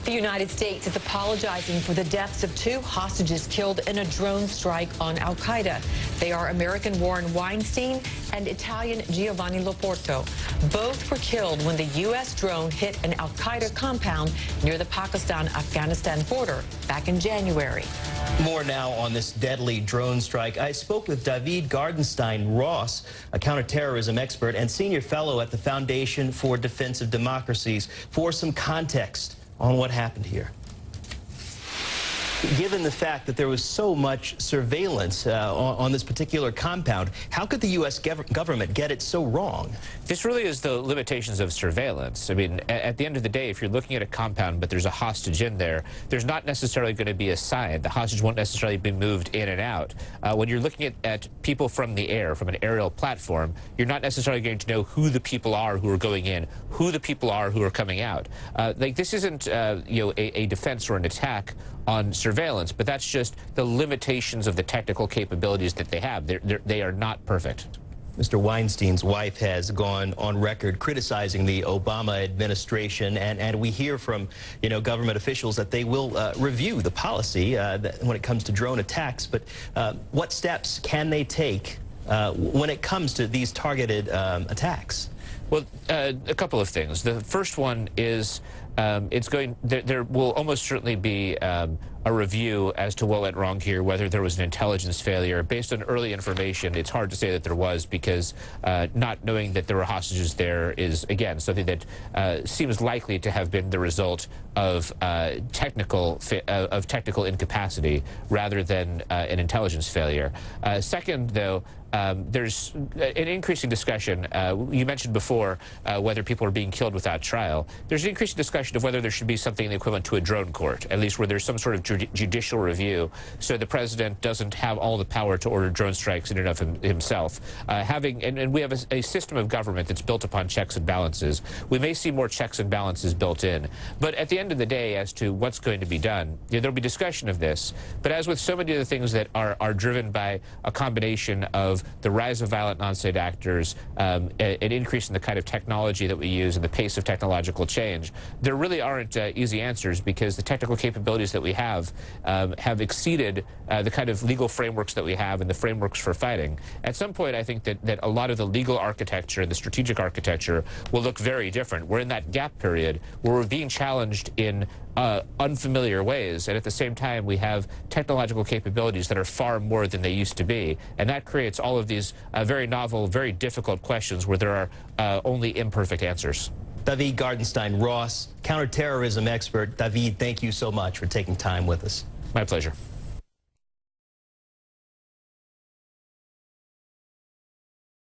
The United States is apologizing for the deaths of 2 hostages killed in a drone strike on al-Qaeda. They are American Warren Weinstein and Italian Giovanni Loporto. Both were killed when the U.S. drone hit an al-Qaeda compound near the Pakistan-Afghanistan border back in January. More now on this deadly drone strike. I spoke with David Gartenstein-Ross, a counterterrorism expert and senior fellow at the Foundation for Defense of Democracies, for some context on what happened here. Given the fact that there was so much surveillance on this particular compound, how could the U.S. government get it so wrong? This really is the limitations of surveillance. I mean, at the end of the day, if you're looking at a compound but there's a hostage in there, there's not necessarily going to be a sign. The hostage won't necessarily be moved in and out. When you're looking at people from the air, from an aerial platform, you're not necessarily going to know who the people are who are going in, who the people are who are coming out. Like, this isn't a defense or an attack on surveillance, but that's just the limitations of the technical capabilities that they have. They are not perfect. Mr. Weinstein's wife has gone on record criticizing the Obama administration, and we hear from, government officials that they will review the policy when it comes to drone attacks. But what steps can they take when it comes to these targeted attacks? Well, a couple of things. The first one is there will almost certainly be a review as to what went wrong here, whether there was an intelligence failure. Based on early information, it's hard to say that there was, because not knowing that there were hostages there is, again, something that seems likely to have been the result of technical incapacity rather than an intelligence failure. Second, though, there's an increasing discussion. You mentioned before whether people are being killed without trial. There's an increasing discussion of whether there should be something equivalent to a drone court, at least where there's some sort of judicial review, so the president doesn't have all the power to order drone strikes in and of himself. And we have a system of government that's built upon checks and balances. We may see more checks and balances built in. But at the end of the day, as to what's going to be done, there'll be discussion of this. But as with so many of the things that are driven by a combination of the rise of violent non-state actors, an increase in the kind of technology that we use and the pace of technological change, there really aren't easy answers, because the technical capabilities that we have exceeded the kind of legal frameworks that we have and the frameworks for fighting. At some point, I think that a lot of the legal architecture and the strategic architecture will look very different. We're in that gap period where we're being challenged in unfamiliar ways, and at the same time we have technological capabilities that are far more than they used to be, and that creates all of these very novel, very difficult questions where there are only imperfect answers. David Gartenstein-Ross, counterterrorism expert. David, thank you so much for taking time with us. My pleasure.